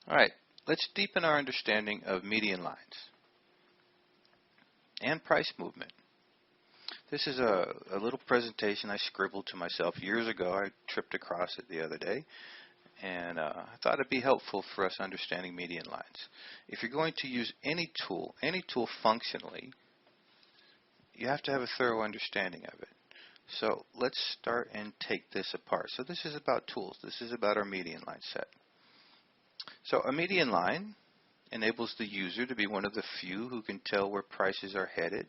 All right, let's deepen our understanding of median lines and price movement. This is a little presentation I scribbled to myself years ago. I tripped across it the other day, and I thought it'd be helpful for us understanding median lines. If you're going to use any tool functionally, you have to have a thorough understanding of it. So let's start and take this apart. So this is about tools. This is about our median line set. So a median line enables the user to be one of the few who can tell where prices are headed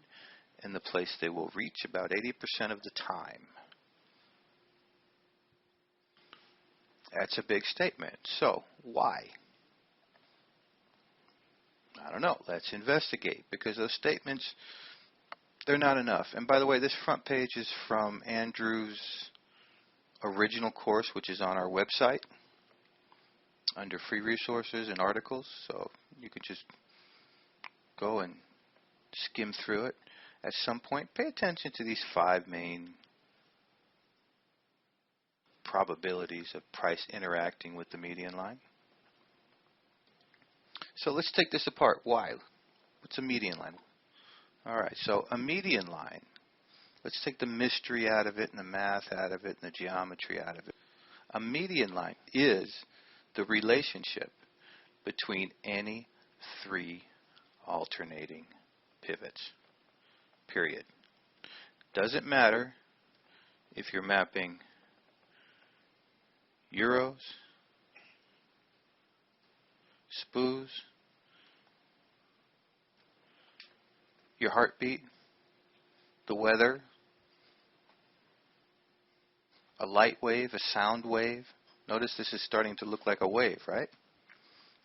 and the place they will reach about 80% of the time. That's a big statement. So why? I don't know. Let's investigate, because those statements, they're not enough. And by the way, this front page is from Andrew's original course, which is on our website under free resources and articles. So you could just go and skim through it. At some point, pay attention to these 5 main probabilities of price interacting with the median line. So let's take this apart. Why? What's a median line? Alright, so a median line, let's take the mystery out of it and the math out of it and the geometry out of it. A median line is the relationship between any 3 alternating pivots. Period. Doesn't matter if you're mapping euros, SPOOs, your heartbeat, the weather, a light wave, a sound wave. Notice this is starting to look like a wave, right?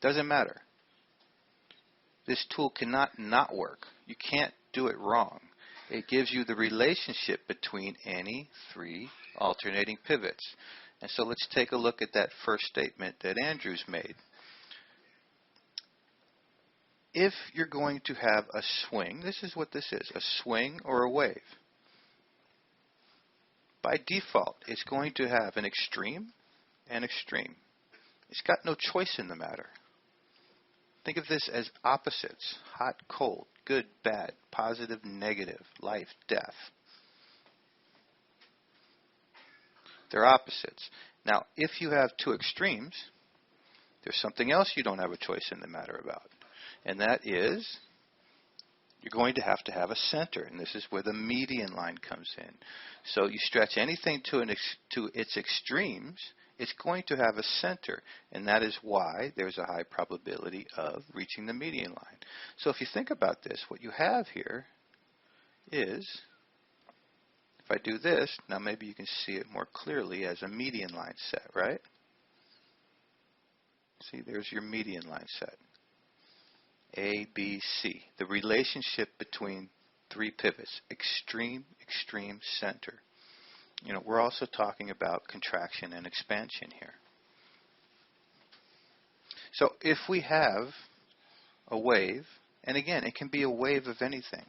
Doesn't matter. This tool cannot not work. You can't do it wrong. It gives you the relationship between any 3 alternating pivots. And so let's take a look at that first statement that Andrew's made. If you're going to have a swing, this is what this is, a swing or a wave. By default, it's going to have an extreme and extreme. It's got no choice in the matter. Think of this as opposites: hot, cold, good, bad, positive, negative, life, death. They're opposites. Now, if you have 2 extremes, there's something else you don't have a choice in the matter about. And that is, you're going to have a center. And this is where the median line comes in. So you stretch anything to its extremes, it's going to have a center. And that is why there's a high probability of reaching the median line. So if you think about this, what you have here is, if I do this, now maybe you can see it more clearly as a median line set, right? See, there's your median line set. A, B, C. The relationship between 3 pivots. Extreme, extreme, center. You know, we're also talking about contraction and expansion here. So if we have a wave, and again, it can be a wave of anything.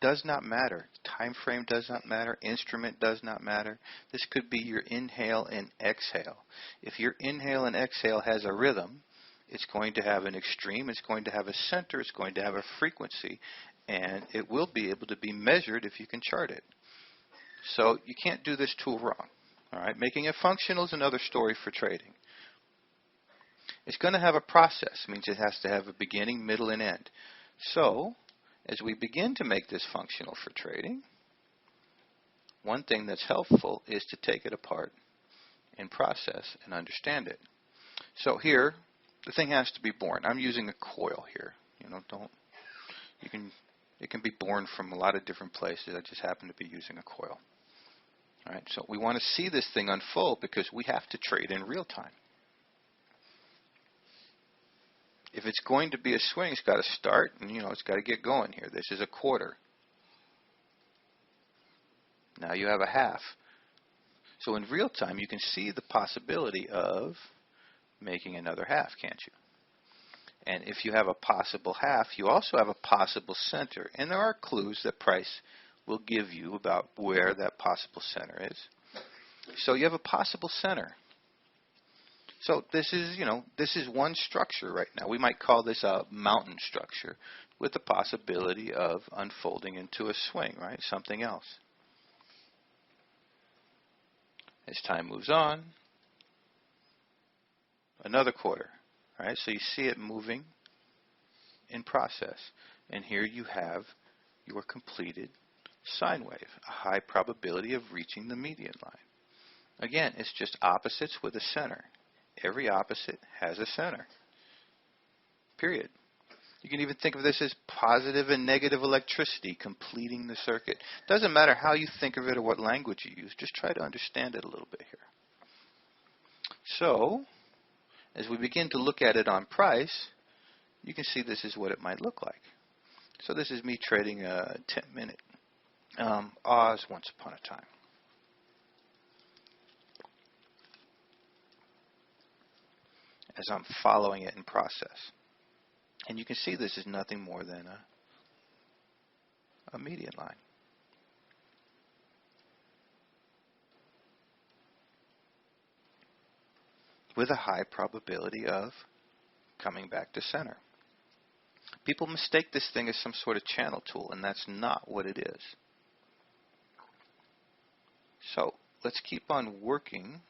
Does not matter. Time frame does not matter. Instrument does not matter. This could be your inhale and exhale. If your inhale and exhale has a rhythm, it's going to have an extreme, it's going to have a center, it's going to have a frequency, and it will be able to be measured if you can chart it. So you can't do this tool wrong. All right? Making it functional is another story for trading. It's going to have a process. It means it has to have a beginning, middle, and end. So as we begin to make this functional for trading, one thing that's helpful is to take it apart and process and understand it. So here, the thing has to be born. I'm using a coil here. You know, it can be born from a lot of different places. I just happen to be using a coil. All right, so we want to see this thing unfold because we have to trade in real time. If it's going to be a swing, it's got to start, and it's got to get going here. This is a quarter. Now you have a half. So in real time, you can see the possibility of making another half, can't you? And if you have a possible half, you also have a possible center. And there are clues that price will give you about where that possible center is. So you have a possible center. So this is, this is one structure right now. We might call this a mountain structure with the possibility of unfolding into a swing, right? Something else. As time moves on, another quarter, right? So you see it moving in process. And here you have your completed sine wave, a high probability of reaching the median line. Again, it's just opposites with a center. Every opposite has a center. Period. You can even think of this as positive and negative electricity completing the circuit. Doesn't matter how you think of it or what language you use. Just try to understand it a little bit here. So, as we begin to look at it on price, you can see this is what it might look like. So this is me trading a 10-minute Oz once upon a time. As I'm following it in process. And you can see this is nothing more than a median line. With a high probability of coming back to center. People mistake this thing as some sort of channel tool, and that's not what it is. So let's keep on working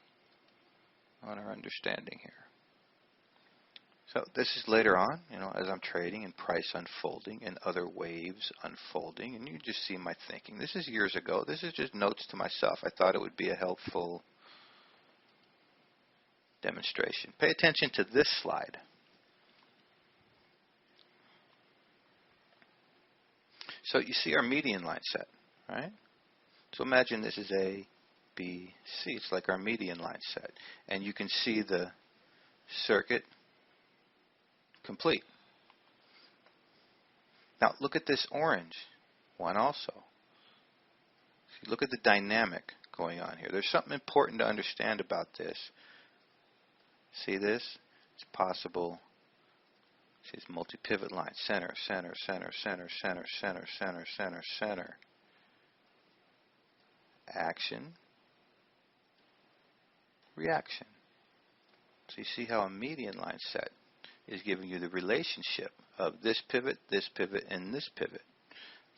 on our understanding here. So this is later on, as I'm trading and price unfolding and other waves unfolding, and you just see my thinking. This is years ago. This is just notes to myself. I thought it would be a helpful demonstration. Pay attention to this slide. So you see our median line set, right? So imagine this is A, B, C. It's like our median line set. And you can see the circuit complete. Now look at this orange one also. See, look at the dynamic going on here. There's something important to understand about this. See this? It's possible. See, it's multi-pivot line. Center, center, center, center, center, center, center, center, center. Action. Reaction. So you see how a median line set is giving you the relationship of this pivot, and this pivot.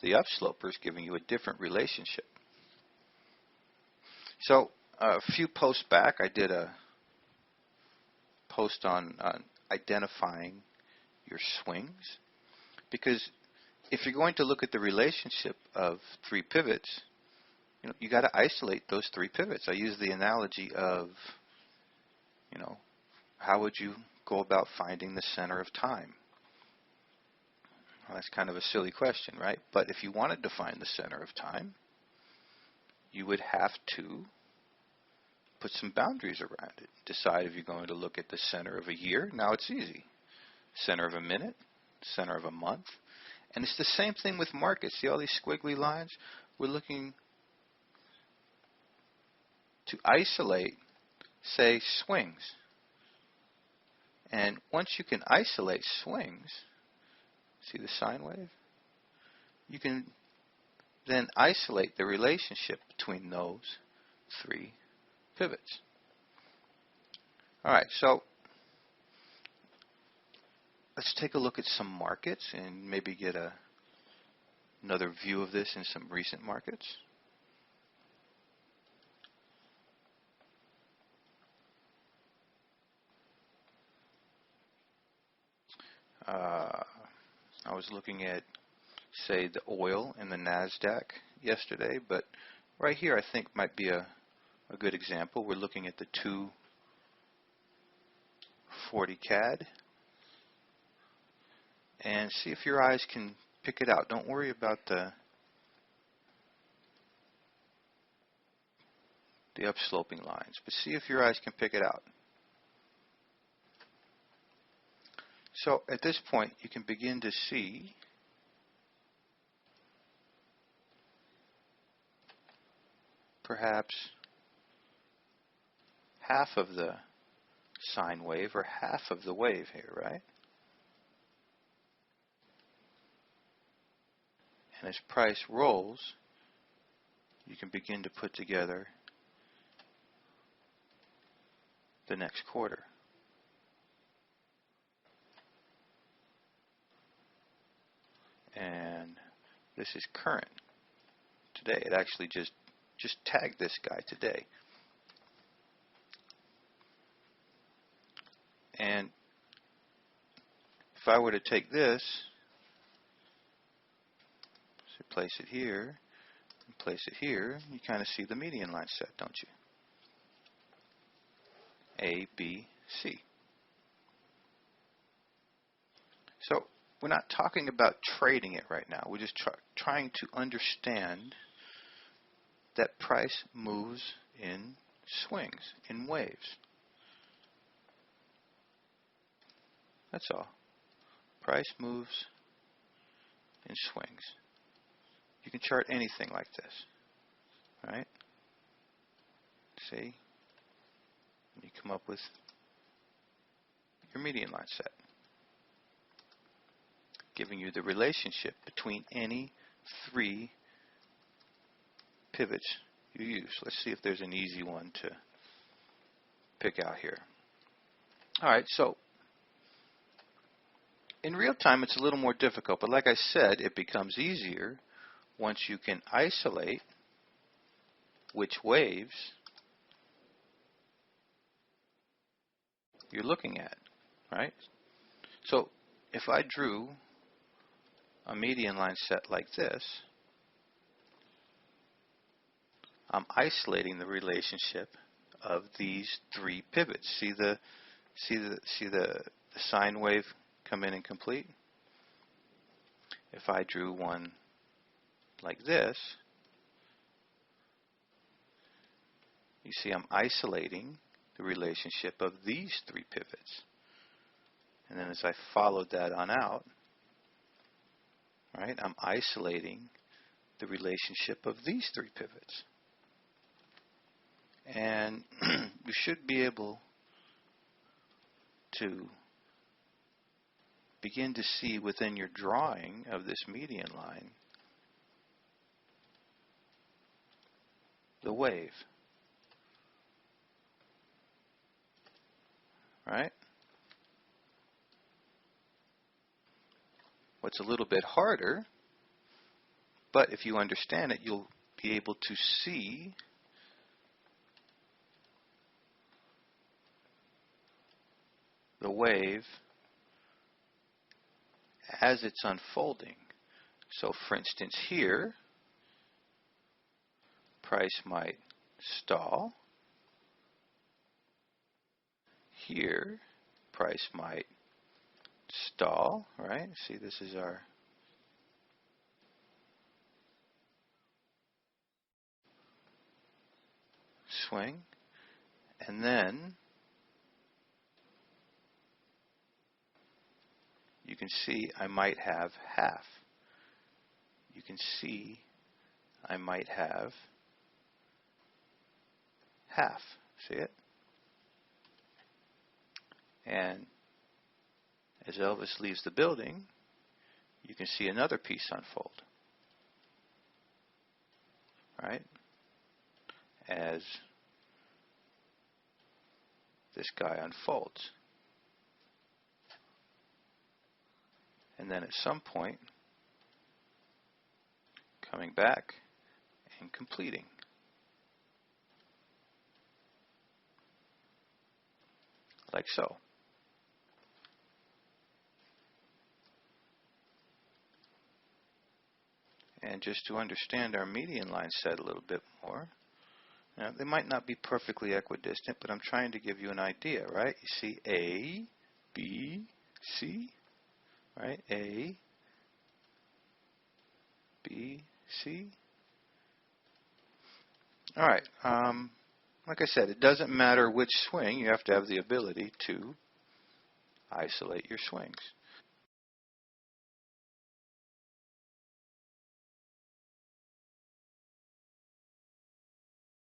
The upsloper is giving you a different relationship. So a few posts back, I did a post on identifying your swings, because if you're going to look at the relationship of three pivots, you got to isolate those three pivots. I use the analogy of, how would you go about finding the center of time? Well, that's kind of a silly question, right? But if you wanted to find the center of time, you would have to put some boundaries around it. Decide if you're going to look at the center of a year. Now it's easy. Center of a minute, center of a month. And it's the same thing with markets. See all these squiggly lines? We're looking to isolate, say, swings. And once you can isolate swings, see the sine wave? You can then isolate the relationship between those three pivots. All right, so let's take a look at some markets and maybe get another view of this in some recent markets. I was looking at, say, the oil and the NASDAQ yesterday, but right here I think might be a good example. We're looking at the 240 CAD, and see if your eyes can pick it out. Don't worry about the upsloping lines, but see if your eyes can pick it out. So at this point, you can begin to see perhaps half of the sine wave or half of the wave here, right? And as price rolls, you can begin to put together the next quarter. This is current today. It actually just tagged this guy today. And if I were to take this, so place it here, and place it here, you kind of see the median line set, don't you? A, B, C. So we're not talking about trading it right now. We're just trying to understand that price moves in swings, in waves. That's all. Price moves in swings. You can chart anything like this, right? See? You come up with your median line set, giving you the relationship between any three pivots you use. Let's see if there's an easy one to pick out here. Alright, so in real time it's a little more difficult, but like I said, it becomes easier once you can isolate which waves you're looking at, right? So if I drew a median line set like this, I'm isolating the relationship of these three pivots. See the sine wave come in and complete? If I drew one like this, you see I'm isolating the relationship of these three pivots. And then as I followed that on out, right, I'm isolating the relationship of these three pivots. And you should be able to begin to see within your drawing of this median line the wave. Right? What's a little bit harder, but if you understand it, you'll be able to see the wave as it's unfolding. So for instance here, price might stall. Here, price might stall, right? See, this is our swing. And then you can see I might have half. You can see I might have half. See it? And as Elvis leaves the building, you can see another piece unfold. Right? As this guy unfolds. And then at some point, coming back and completing. Like so. And just to understand our median line set a little bit more, now, they might not be perfectly equidistant, but I'm trying to give you an idea, right? You see A, B, C, right? A, B, C. All right. Like I said, it doesn't matter which swing. You have to have the ability to isolate your swings.